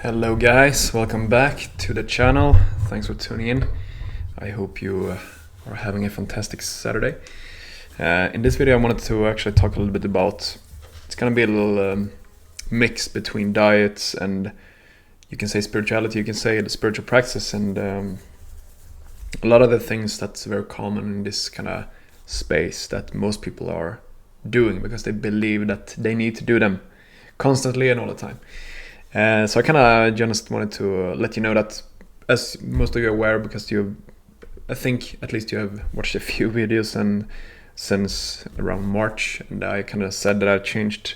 Hello guys, welcome back to the channel. Thanks for tuning in. I hope you are having a fantastic Saturday. In this video I wanted to actually talk a little bit about, it's gonna be a little mix between diets and you can say spirituality, you can say the spiritual practice, and a lot of the things that's very common in this kind of space that most people are doing because they believe that they need to do them constantly and all the time. So I kind of just wanted to let you know that, as most of you are aware, because I think at least you have watched a few videos and since around March, and I kind of said that I changed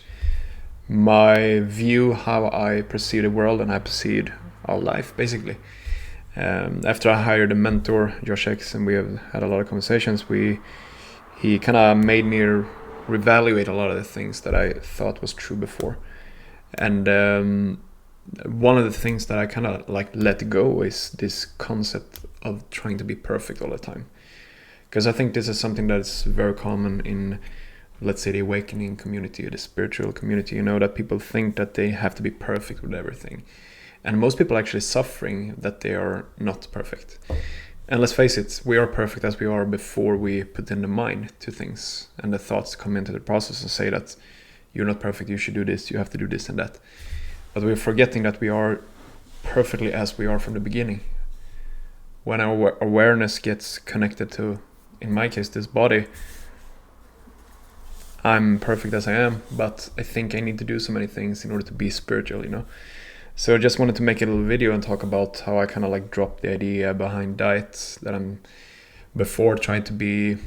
my view, how I perceive the world and I perceive our life, basically. After I hired a mentor, Josh X, and we have had a lot of conversations, he kind of made me reevaluate a lot of the things that I thought was true before. And one of the things that I kind of like let go is this concept of trying to be perfect all the time. Because I think this is something that is very common in, let's say, the awakening community or the spiritual community, that people think that they have to be perfect with everything. And most people are actually suffering that they are not perfect. And let's face it, we are perfect as we are before we put in the mind to things. And the thoughts come into the process and say that you're not perfect, you should do this, you have to do this and that. But we're forgetting that we are perfectly as we are from the beginning. When our awareness gets connected to, in my case, this body, I'm perfect as I am, but I think I need to do so many things in order to be spiritual. So I just wanted to make a little video and talk about how I kind of like dropped the idea behind diets that I'm before trying to be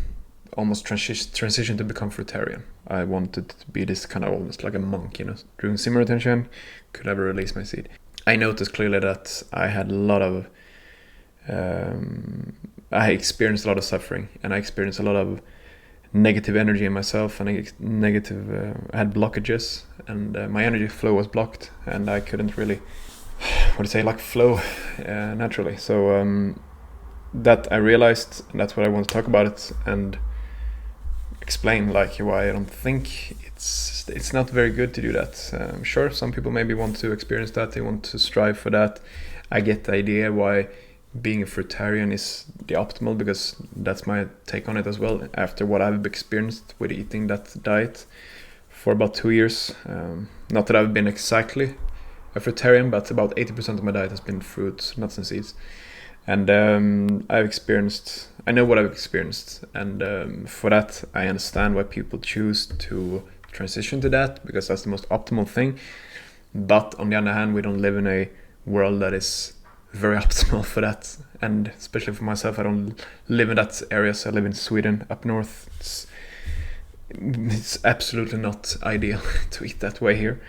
almost transition to become fruitarian. I wanted to be this kind of almost like a monk, doing simmer attention, could never release my seed. I noticed clearly that I had a lot of, I experienced a lot of suffering, and I experienced a lot of negative energy in myself, and I had blockages, and my energy flow was blocked, and I couldn't really, flow naturally. So that I realized, and that's what I want to talk about it and explain why I don't think it's not very good to do that. Sure, some people maybe want to experience that, they want to strive for that. I get the idea why being a fruitarian is the optimal, because that's my take on it as well, after what I've experienced with eating that diet for about 2 years. Not that I've been exactly a fruitarian, but about 80% of my diet has been fruits, nuts and seeds. And I know what I've experienced, and for that I understand why people choose to transition to that, because that's the most optimal thing. But on the other hand, we don't live in a world that is very optimal for that, and especially for myself, I don't live in that area. So I live in Sweden, up north. It's absolutely not ideal to eat that way here,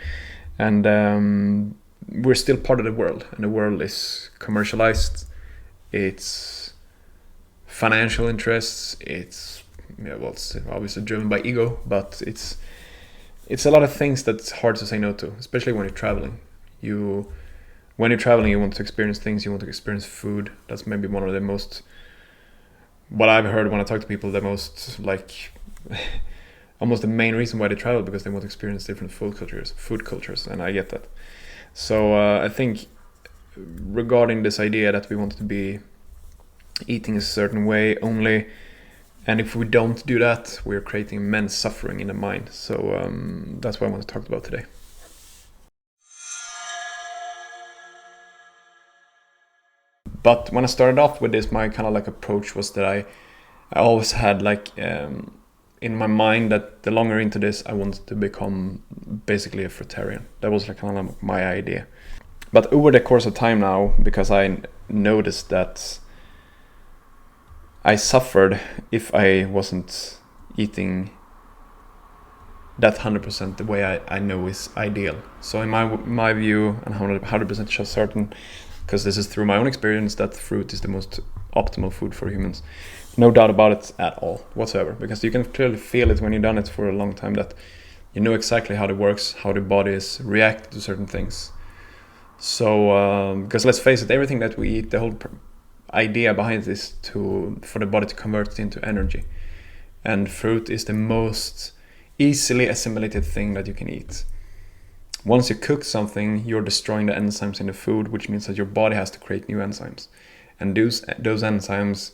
and we're still part of the world, and the world is commercialized. It's financial interests. It's obviously driven by ego, but it's a lot of things that's hard to say no to, especially when you're traveling. When you're traveling, you want to experience things. You want to experience food. That's maybe one of the most, what I've heard when I talk to people, the most almost the main reason why they travel, because they want to experience different food cultures, and I get that. So I think, regarding this idea that we want to be eating a certain way only, and if we don't do that, we're creating immense suffering in the mind. So that's what I want to talk about today. But when I started off with this, my kind of approach was that I always had in my mind that the longer into this, I wanted to become basically a fruitarian. That was kind of my idea. But over the course of time now, because I noticed that I suffered if I wasn't eating that 100% the way I know is ideal. So in my view, and 100% certain, because this is through my own experience, that fruit is the most optimal food for humans. No doubt about it at all, whatsoever. Because you can clearly feel it when you've done it for a long time, that you know exactly how it works, how the body is reacting to certain things. So, because let's face it, everything that we eat, the whole idea behind it is for the body to convert it into energy. And fruit is the most easily assimilated thing that you can eat. once you cook something, you're destroying the enzymes in the food, which means that your body has to create new enzymes. And those enzymes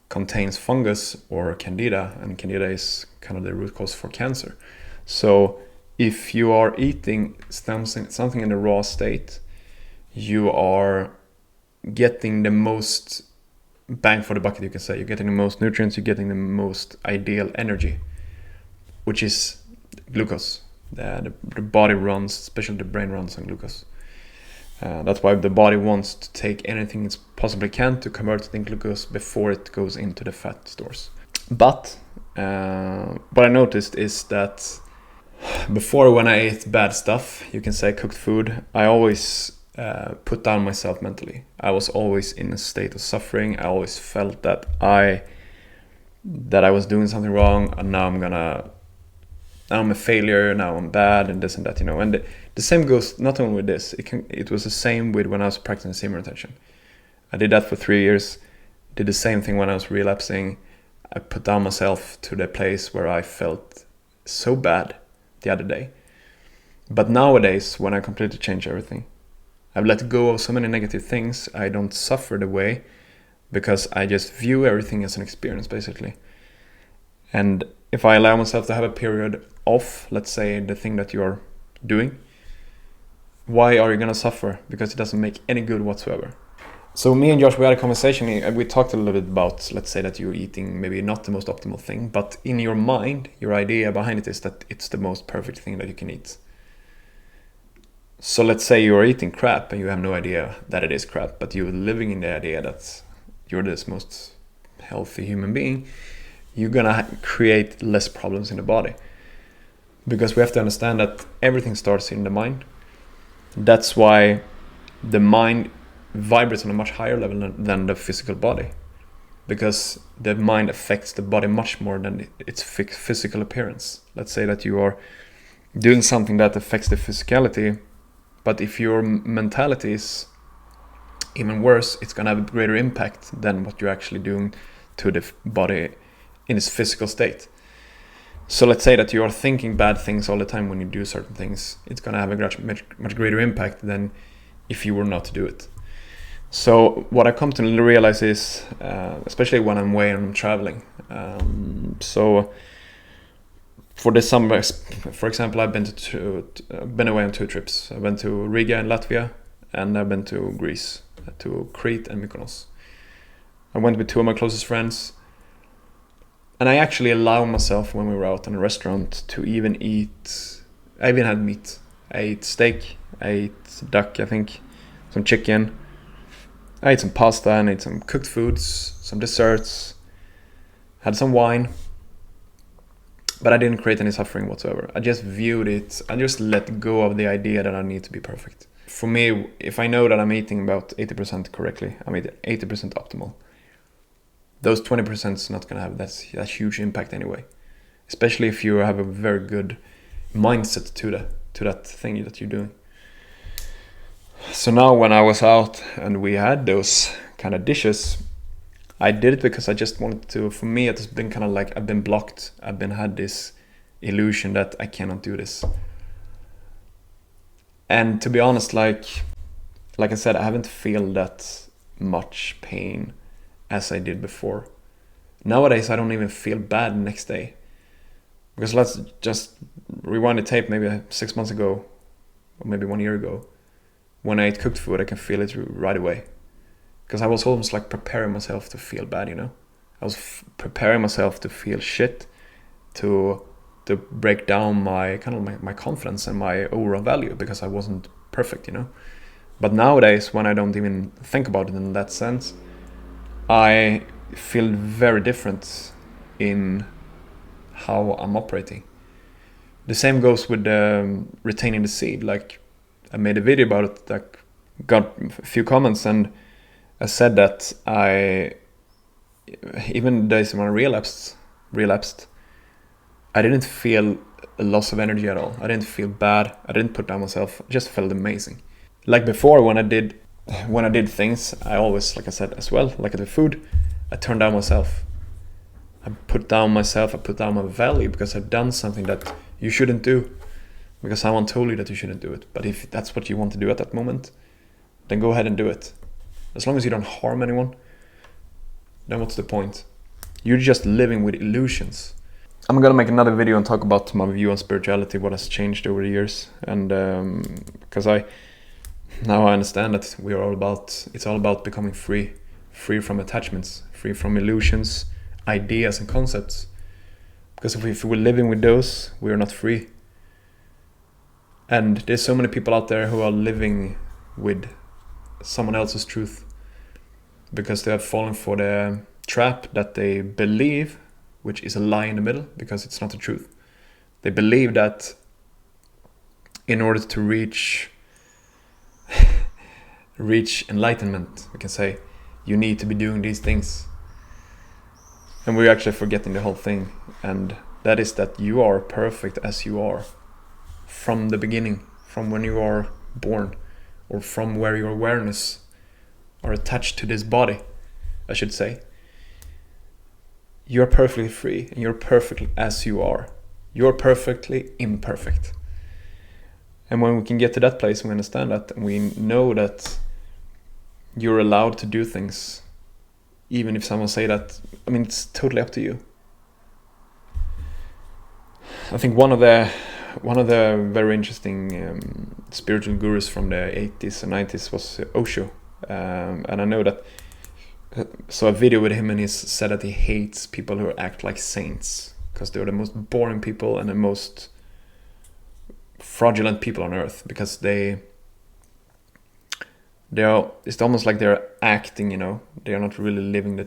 contains fungus or candida, and candida is kind of the root cause for cancer. So if you are eating something in the raw state, you are getting the most bang for the bucket, you can say. You're getting the most nutrients, you're getting the most ideal energy, which is glucose. The body runs, especially the brain runs on glucose. That's why the body wants to take anything it possibly can to convert it in glucose before it goes into the fat stores. But what I noticed is that before, when I ate bad stuff, you can say cooked food, I always put down myself mentally. I was always in a state of suffering. I always felt that I was doing something wrong, and now I'm a failure, now I'm bad, and this and that, And the same goes not only with this. It was the same with when I was practicing simmer attention. I did that for 3 years. Did the same thing when I was relapsing. I put down myself to the place where I felt so bad the other day. But nowadays, when I completely change everything, I've let go of so many negative things. I don't suffer the way, because I just view everything as an experience, basically. And if I allow myself to have a period off, let's say the thing that you're doing, why are you going to suffer? Because it doesn't make any good whatsoever. So me and Josh, we had a conversation, and we talked a little bit about, let's say that you're eating maybe not the most optimal thing, but in your mind, your idea behind it is that it's the most perfect thing that you can eat. So let's say you're eating crap and you have no idea that it is crap, but you're living in the idea that you're this most healthy human being, you're gonna create less problems in the body. Because we have to understand that everything starts in the mind. That's why the mind vibrates on a much higher level than the physical body. Because the mind affects the body much more than its physical appearance. Let's say that you are doing something that affects the physicality, but if your mentality is even worse, it's going to have a greater impact than what you're actually doing to the body in its physical state. So let's say that you are thinking bad things all the time when you do certain things. It's going to have a much greater impact than if you were not to do it. So what I come to realize is, especially when I'm away and I'm traveling. So for this summer, for example, I've been away on 2 trips. I went to Riga in Latvia, and I've been to Greece, to Crete and Mykonos. I went with 2 of my closest friends, and I actually allowed myself, when we were out in a restaurant, to even eat. I even had meat. I ate steak, I ate duck, I think, some chicken. I ate some pasta and ate some cooked foods, some desserts, had some wine. But I didn't create any suffering whatsoever. I just viewed it. I just let go of the idea that I need to be perfect. For me, if I know that I'm eating about 80% correctly, I'm eating 80% optimal. Those 20% is not going to have that huge impact anyway. Especially if you have a very good mindset to that thing that you're doing. So now when I was out and we had those kind of dishes, I did it because I just wanted to. For me, it's been kind of like I've been blocked. Had this illusion that I cannot do this. And to be honest, like I said, I haven't felt that much pain as I did before. Nowadays, I don't even feel bad the next day. Because let's just rewind the tape maybe 6 months ago, or maybe 1 year ago. When I ate cooked food, I can feel it right away. Because I was almost like preparing myself to feel bad, I was preparing myself to feel shit, to break down my confidence and my overall value, because I wasn't perfect, But nowadays, when I don't even think about it in that sense, I feel very different in how I'm operating. The same goes with retaining the seed. Like, I made a video about it that got a few comments, and I said that even the days when I relapsed, I didn't feel a loss of energy at all. I didn't feel bad. I didn't put down myself. I just felt amazing. Like before, when I did things, I always, like I said as well, like the food, I turned down myself. I put down myself. I put down my value because I've done something that you shouldn't do. because someone told you that you shouldn't do it. But if that's what you want to do at that moment, then go ahead and do it. As long as you don't harm anyone, then what's the point? You're just living with illusions. I'm gonna make another video and talk about my view on spirituality, what has changed over the years, and because now I understand that it's all about becoming free from attachments, free from illusions, ideas and concepts. Because if we're living with those, we're not free. And there's so many people out there who are living with someone else's truth because they have fallen for the trap that they believe, which is a lie in the middle, because it's not the truth. They believe that in order to reach enlightenment, we can say, you need to be doing these things. And we're actually forgetting the whole thing, and that is that you are perfect as you are from the beginning, from when you are born, or from where your awareness are attached to this body, I should say. You're perfectly free, and you're perfect as you are. You're perfectly imperfect. And when we can get to that place, we understand that, and we know that you're allowed to do things, even if someone say that, I mean, it's totally up to you. I think one of the very interesting spiritual gurus from the 80s and 90s was Osho, and I know that. So a video with him, and he said that he hates people who act like saints because they're the most boring people and the most fraudulent people on earth, because it's almost like they're acting, they are not really living the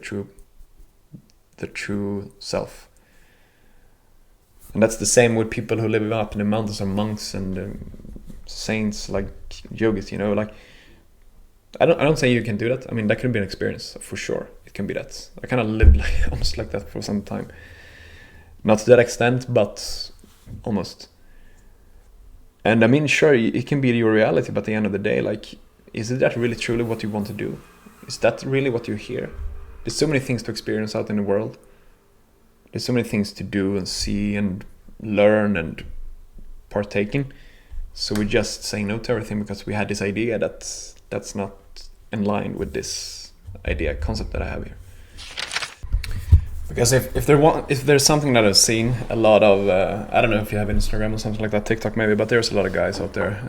true self. And that's the same with people who live up in the mountains, or monks and saints like yogis, like I don't say you can do that. I mean, that could be an experience for sure. It can be that. I kind of lived almost like that for some time. Not to that extent, but almost. And I mean, sure, it can be your reality, but at the end of the day, is that really truly what you want to do? Is that really what you hear? There's so many things to experience out in the world. There's so many things to do and see and learn and partake in. So we just say no to everything because we had this idea that's not in line with this concept that I have here. Because if there's something that I've seen a lot of, I don't know if you have Instagram or something like that, TikTok maybe, but there's a lot of guys out there,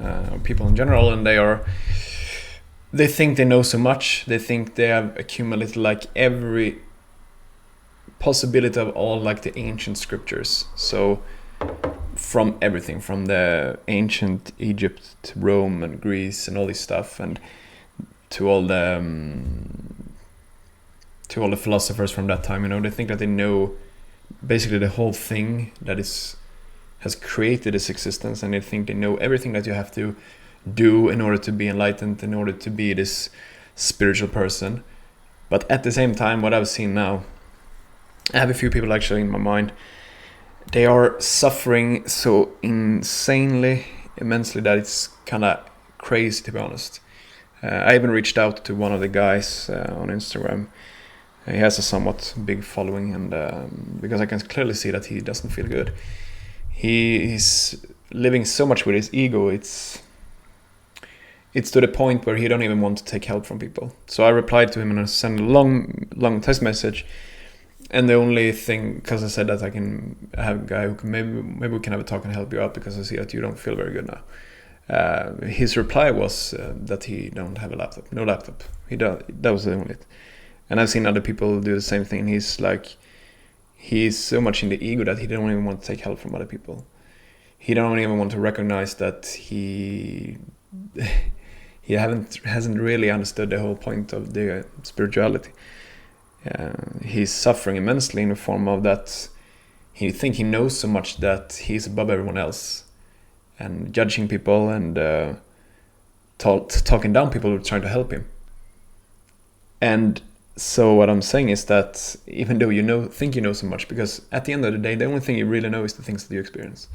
people in general, and they think they know so much. They think they have accumulated every possibility of all the ancient scriptures. So from everything, from the ancient Egypt to Rome and Greece and all this stuff, and to all the philosophers from that time, they think that they know basically the whole thing that has created this existence, and they think they know everything that you have to do in order to be enlightened, in order to be this spiritual person. But at the same time, what I've seen now, I have a few people actually in my mind. They are suffering so insanely, immensely, that it's kind of crazy, to be honest. I even reached out to one of the guys on Instagram. He has a somewhat big following, and because I can clearly see that he doesn't feel good. He's living so much with his ego. It's to the point where he don't even want to take help from people. So I replied to him and I sent a long text message. And the only thing, because I said that I have a guy who can maybe we can have a talk and help you out, because I see that you don't feel very good now. His reply was that he don't have a laptop, no laptop. That was the only. And I've seen other people do the same thing. He's so much in the ego that he don't even want to take help from other people. He don't even want to recognize that he hasn't really understood the whole point of the spirituality. He's suffering immensely in the form of that he thinks he knows so much that he's above everyone else, and judging people and talking down people who are trying to help him. And so what I'm saying is that even though think you know so much, because at the end of the day, the only thing you really know is the things that you experience.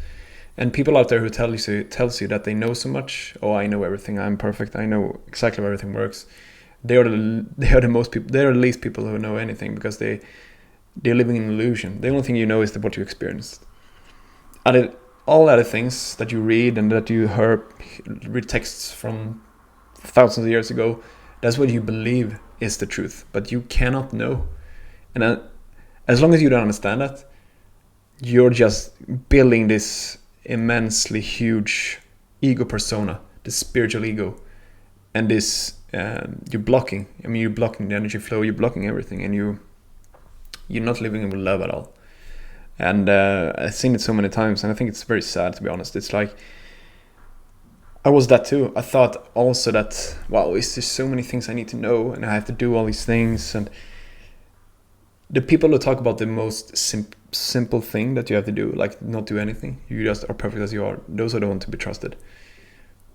And people out there who tells you that they know so much, I know everything, I'm perfect, I know exactly how everything works. They are the most people. They are the least people who know anything, because they're living in an illusion. The only thing you know is what you experienced. all other things that you read and that you read texts from thousands of years ago, that's what you believe is the truth, but you cannot know. And as long as you don't understand that, you're just building this immensely huge ego persona, the spiritual ego, and this you're blocking the energy flow, you're blocking everything, and you're not living with love at all. And I've seen it so many times, and I think it's very sad, to be honest. It's like, I was that too. I thought also that, wow, is there so many things I need to know, and I have to do all these things. And the people who talk about the most simple thing that you have to do, like not do anything, you just are perfect as you are, those are the ones to be trusted.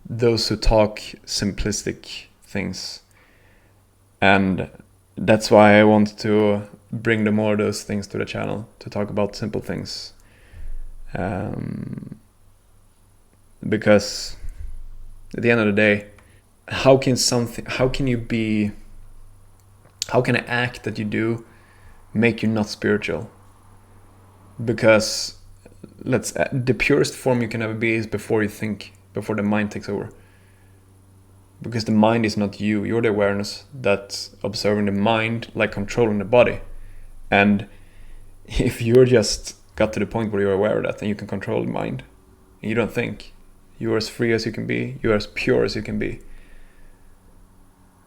Those who talk simplistic things. And that's why I want to bring the more of those things to the channel, to talk about simple things. Because at the end of the day, how can an act that you do make you not spiritual? Because the purest form you can ever be is before you think, before the mind takes over. Because the mind is not you, you're the awareness that's observing the mind, like controlling the body. And if you're just got to the point where you're aware of that, then you can control the mind, and you don't think. You're as free as you can be, you're as pure as you can be.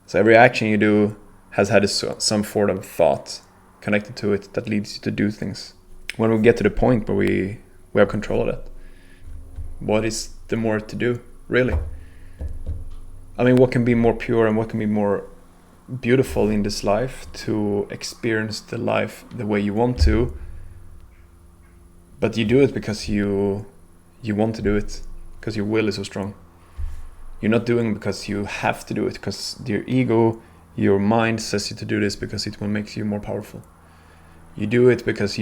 So every action you do has had some form of thought connected to it that leads you to do things. When we get to the point where we have control of that, what is the more to do, really? I mean, what can be more pure and what can be more beautiful in this life to experience the life the way you want to, but you do it because you want to do it, because your will is so strong. You're not doing it because you have to do it, because your ego, your mind says you to do this because it will make you more powerful. You do it because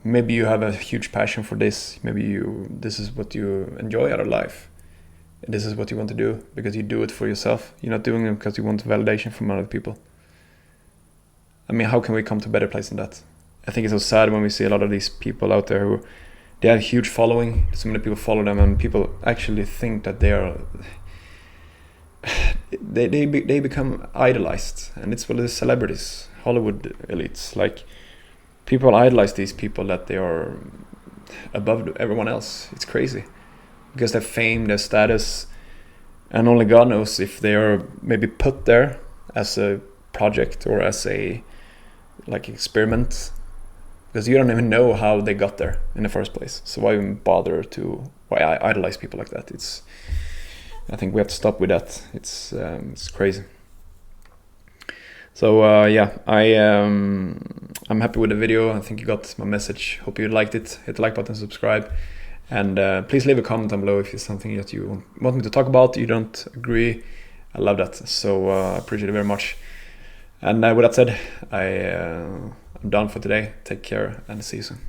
maybe you have a huge passion for this, this is what you enjoy out of life. This is what you want to do because you do it for yourself. You're not doing it because you want validation from other people. I mean, how can we come to a better place than that? I think it's so sad when we see a lot of these people out there who they have a huge following. So many people follow them, and people actually think that they become idolized. And it's what the celebrities, Hollywood elites, like people idolize these people that they are above everyone else. It's crazy. Because their fame, their status, and only God knows if they are maybe put there as a project or as a experiment, because you don't even know how they got there in the first place. So why even bother why I idolize people like that? I think we have to stop with that. It's crazy. So I'm happy with the video. I think you got my message. Hope you liked it. Hit the like button, subscribe. And please leave a comment down below if it's something that you want me to talk about, you don't agree. I love that. So I appreciate it very much. And with that said, I'm done for today. Take care and see you soon.